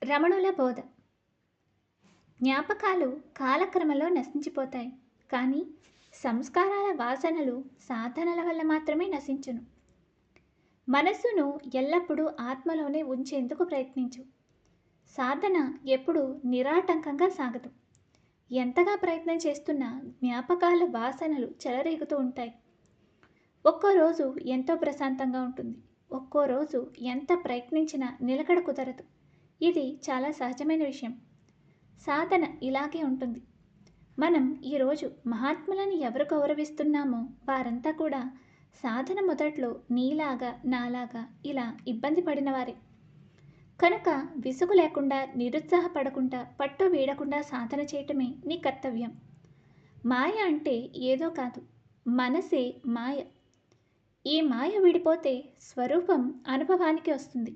రమణుల బోధ. జ్ఞాపకాలు కాలక్రమంలో నశించిపోతాయి, కానీ సంస్కారాల వాసనలు సాధనల వల్ల మాత్రమే నశించును. మనస్సును ఎల్లప్పుడూ ఆత్మలోనే ఉంచేందుకు ప్రయత్నించు. సాధన ఎప్పుడూ నిరాటంకంగా సాగదు. ఎంతగా ప్రయత్నం చేస్తున్నా జ్ఞాపకాల వాసనలు చెలరేగుతూ ఉంటాయి. ఒక్కో రోజు ఎంతో ప్రశాంతంగా ఉంటుంది, ఒక్కో రోజు ఎంత ప్రయత్నించినా నిలకడ కుదరదు. ఇది చాలా సహజమైన విషయం. సాధన ఇలాగే ఉంటుంది. మనం ఈరోజు మహాత్ములను ఎవరు గౌరవిస్తున్నామో వారంతా కూడా సాధన మొదట్లో నీలాగా నాలాగా ఇలా ఇబ్బంది పడినవారే. కనుక విసుగు లేకుండా, నిరుత్సాహపడకుండా, పట్టు వీడకుండా సాధన చేయటమే నీ కర్తవ్యం. మాయ అంటే ఏదో కాదు, మనసే మాయ. ఈ మాయ విడిపోతే స్వరూపం అనుభవానికి వస్తుంది.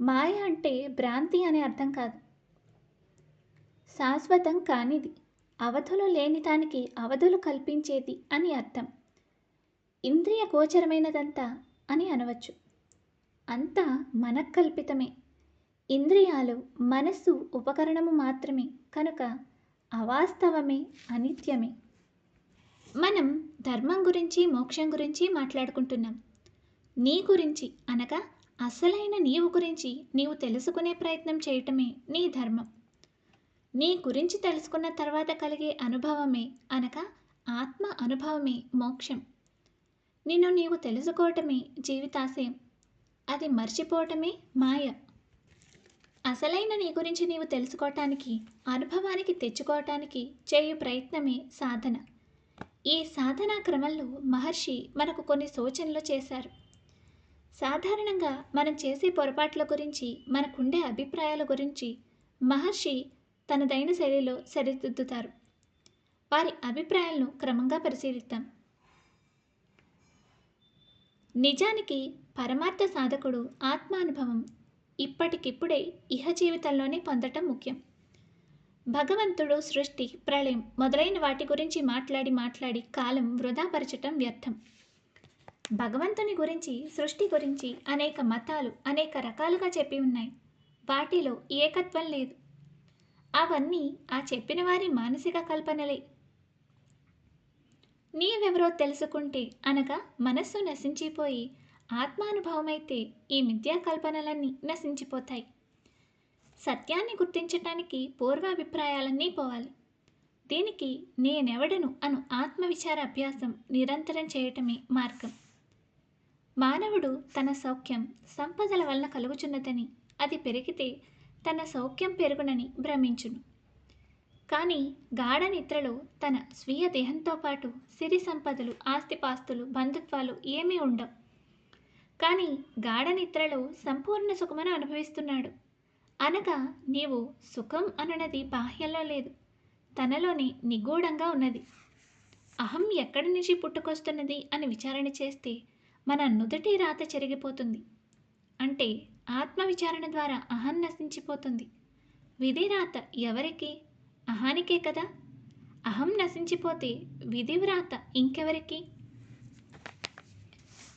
మాయ అంటే భ్రాంతి అనే అర్థం కాదు, శాశ్వతం కానిది, అవధులు లేని దానికి అవధులు కల్పించేది అని అర్థం. ఇంద్రియ గోచరమైనదంతా అని అనవచ్చు. అంతా మనకల్పితమే. ఇంద్రియాలు, మనస్సు ఉపకరణము మాత్రమే. కనుక అవాస్తవమే, అనిత్యమే. మనం ధర్మం గురించి, మోక్షం గురించి మాట్లాడుకుంటున్నాం. నీ గురించి అనగా అసలైన నీవు గురించి నీవు తెలుసుకునే ప్రయత్నం చేయటమే నీ ధర్మం. నీ గురించి తెలుసుకున్న తర్వాత కలిగే అనుభవమే అనగా ఆత్మ అనుభవమే మోక్షం. నిన్ను నీవు తెలుసుకోవటమే జీవితాశయం. అది మర్చిపోవటమే మాయ. అసలైన నీ గురించి నీవు తెలుసుకోవటానికి, అనుభవానికి తెచ్చుకోవటానికి చేయు ప్రయత్నమే సాధన. ఈ సాధనా క్రమంలో మహర్షి మనకు కొన్ని సూచనలు చేశారు. సాధారణంగా మనం చేసే పొరపాట్ల గురించి, మనకుండే అభిప్రాయాల గురించి మహర్షి తనదైన శైలిలో సరిదిద్దుతారు. వారి అభిప్రాయాలను క్రమంగా పరిశీలిద్దాం. నిజానికి పరమార్థ సాధకుడు ఆత్మానుభవం ఇప్పటికిప్పుడే ఇహ జీవితంలోనే పొందటం ముఖ్యం. భగవంతుడు సృష్టి, ప్రళయం మొదలైన వాటి గురించి మాట్లాడి కాలం వృధాపరచటం వ్యర్థం. భగవంతుని గురించి, సృష్టి గురించి అనేక మతాలు అనేక రకాలుగా చెప్పి ఉన్నాయి. వాటిలో ఏకత్వం లేదు. అవన్నీ ఆ చెప్పిన వారి మానసిక కల్పనలే. నీవెవరో తెలుసుకుంటే అనగా మనస్సు నశించిపోయి ఆత్మానుభవమైతే ఈ మిథ్యా కల్పనలన్నీ నశించిపోతాయి. సత్యాన్ని గుర్తించటానికి పూర్వాభిప్రాయాలన్నీ పోవాలి. దీనికి నేనెవడను అను ఆత్మవిచార అభ్యాసం నిరంతరం చేయటమే మార్గం. మానవుడు తన సౌఖ్యం సంపదల వలన కలుగుచున్నదని, అది పెరిగితే తన సౌఖ్యం పెరుగునని భ్రమించును. కానీ గాఢ నిద్రలో తన స్వీయ దేహంతో పాటు సిరి సంపదలు, ఆస్తిపాస్తులు, బంధుత్వాలు ఏమీ ఉండవు. కానీ గాఢ నిద్రలో సంపూర్ణ సుఖమును అనుభవిస్తున్నాడు. అనగా నీవు సుఖం అనున్నది బాహ్యంలో లేదు, తనలోనే నిగూఢంగా ఉన్నది. అహం ఎక్కడి నుంచి పుట్టుకొస్తున్నది అని విచారణ చేస్తే మన నుదుటి రాత చెరిగిపోతుంది. అంటే ఆత్మవిచారణ ద్వారా అహం నశించిపోతుంది. విధి రాత ఎవరికి? అహానికే కదా. అహం నశించిపోతే విధి వ్రాత ఇంకెవరికి?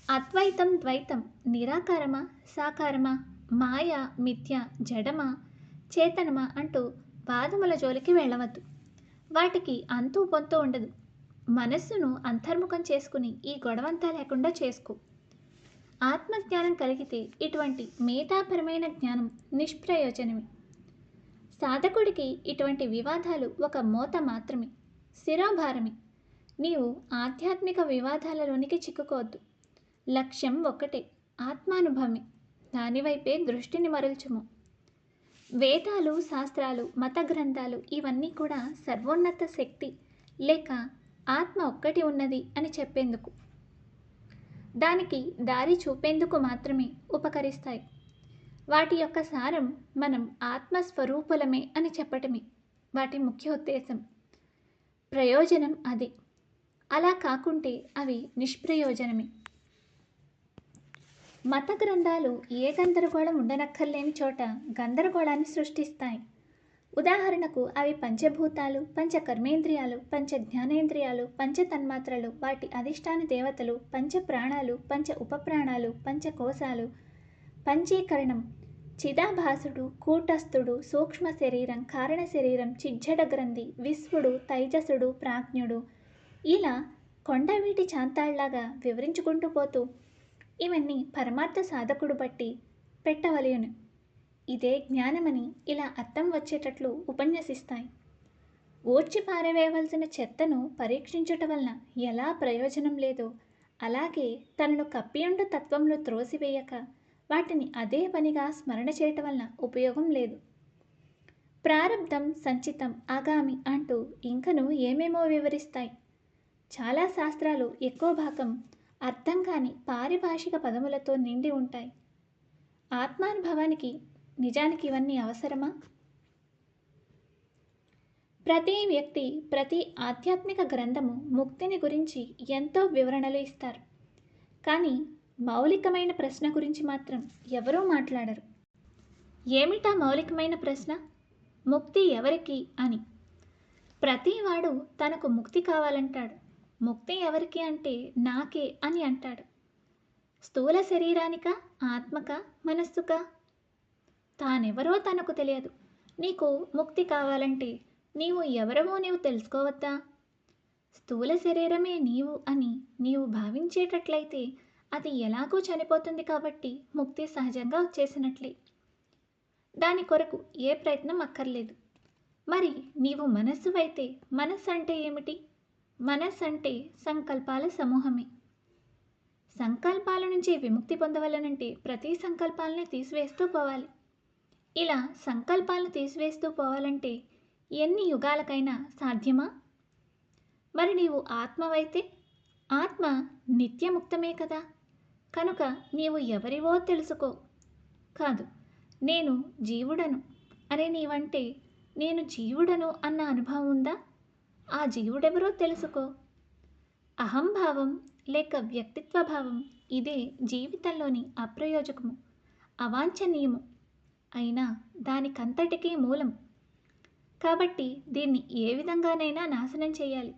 అద్వైతం, ద్వైతం నిరాకారమా, సాకారమా, మాయ, మిథ్య, జడమా, చేతనమా అంటూ వాదముల జోలికి వెళ్ళవద్దు. వాటికి అంతూ పొంతూ ఉండదు. మనస్సును అంతర్ముఖం చేసుకుని ఈ గొడవంతా లేకుండా చేసుకో. ఆత్మజ్ఞానం కలిగితే ఇటువంటి మేధాపరమైన జ్ఞానం నిష్ప్రయోజనమే. సాధకుడికి ఇటువంటి వివాదాలు ఒక మోత మాత్రమే, శిరోభారమే. నీవు ఆధ్యాత్మిక వివాదాలలోనికి చిక్కుకోవద్దు. లక్ష్యం ఒక్కటే, ఆత్మానుభవమే. దానివైపే దృష్టిని మరల్చుము. వేదాలు, శాస్త్రాలు, మత గ్రంథాలు ఇవన్నీ కూడా సర్వోన్నత శక్తి లేక ఆత్మ ఒక్కటి ఉన్నది అని చెప్పేందుకు, దానికి దారి చూపేందుకు మాత్రమే ఉపకరిస్తాయి. వాటి యొక్క సారం మనం ఆత్మస్వరూపులమే అని చెప్పటమే వాటి ముఖ్య ఉద్దేశం. ప్రయోజనం అదే. అలా కాకుంటే అవి నిష్ప్రయోజనమే. మత గ్రంథాలు ఏ గందరగోళం ఉండనక్కర్లేని చోట గందరగోళాన్ని సృష్టిస్తాయి. ఉదాహరణకు అవి పంచభూతాలు, పంచకర్మేంద్రియాలు, పంచ జ్ఞానేంద్రియాలు, పంచతన్మాత్రలు, వాటి అధిష్టాన దేవతలు, పంచ ప్రాణాలు, పంచ ఉపప్రాణాలు, పంచకోశాలు, పంచీకరణం, చిదాభాసుడు, కూటస్థుడు, సూక్ష్మ శరీరం, కారణ శరీరం, చిజ్జడ గ్రంథి, విశ్వుడు, తైజసుడు, ప్రాజ్ఞుడు, ఇలా కొండవీటి చాంతాళ్లాగా వివరించుకుంటూ పోతూ ఇవన్నీ పరమార్థ సాధకుడు బట్టి పెట్టవలయును. ఇదే జ్ఞానమని ఇలా అర్థం వచ్చేటట్లు ఉపన్యసిస్తాయి. ఊడ్చి పారవేయవలసిన చెత్తను పరీక్షించుట వలన ఎలా ప్రయోజనం లేదో అలాగే తనను కప్పియుండు తత్వంలో త్రోసివేయక వాటిని అదే పనిగా స్మరణ చేయటం వలన ఉపయోగం లేదు. ప్రారబ్ధం, సంచితం, ఆగామి అంటూ ఇంకను ఏమేమో వివరిస్తాయి. చాలా శాస్త్రాలు ఎక్కువ భాగం అర్థం కాని పారిభాషిక పదములతో నిండి ఉంటాయి. ఆత్మానుభవానికి నిజానికి ఇవన్నీ అవసరమా? ప్రతి వ్యక్తి, ప్రతి ఆధ్యాత్మిక గ్రంథము ముక్తిని గురించి ఎంతో వివరణలు ఇస్తారు. కానీ మౌలికమైన ప్రశ్న గురించి మాత్రం ఎవరూ మాట్లాడరు. ఏమిటా మౌలికమైన ప్రశ్న? ముక్తి ఎవరికి అని. ప్రతివాడు తనకు ముక్తి కావాలంటాడు. ముక్తి ఎవరికి అంటే నాకే అని అంటాడు. స్థూల శరీరానికా, ఆత్మకా, మనస్సుకా? తానెవరో తనకు తెలియదు. నీకు ముక్తి కావాలంటే నీవు ఎవరవో నీవు తెలుసుకోవద్దా? స్థూల శరీరమే నీవు అని నీవు భావించేటట్లయితే అది ఎలాగూ చనిపోతుంది కాబట్టి ముక్తి సహజంగా వచ్చేసినట్లే. దాని కొరకు ఏ ప్రయత్నం అక్కర్లేదు. మరి నీవు మనస్సువైతే మనస్సు అంటే ఏమిటి? మనస్సు అంటే సంకల్పాల సమూహమే. సంకల్పాల నుంచి విముక్తి పొందవలనంటే ప్రతి సంకల్పాలని తీసివేస్తూ పోవాలి. ఇలా సంకల్పాలను తీసివేస్తూ పోవాలంటే ఎన్ని యుగాలకైనా సాధ్యమా? మరి నీవు ఆత్మవైతే ఆత్మ నిత్యముక్తమే కదా. కనుక నీవు ఎవరివో తెలుసుకో. కాదు, నేను జీవుడను అనే నీవంటే నేను జీవుడను అన్న అనుభవం ఉందా? ఆ జీవుడెవరో తెలుసుకో. అహంభావం లేక వ్యక్తిత్వ భావం ఇదే జీవితంలోని అప్రయోజకము, అవాంఛనీయము అయినా దానికంతటికీ మూలం. కాబట్టి దీన్ని ఏ విధంగానైనా నాశనం చేయాలి.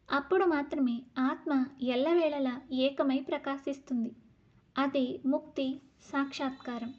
అప్పుడు మాత్రమే ఆత్మ ఎల్లవేళలా ఏకమై ప్రకాశిస్తుంది. అదే ముక్తి సాక్షాత్కారం.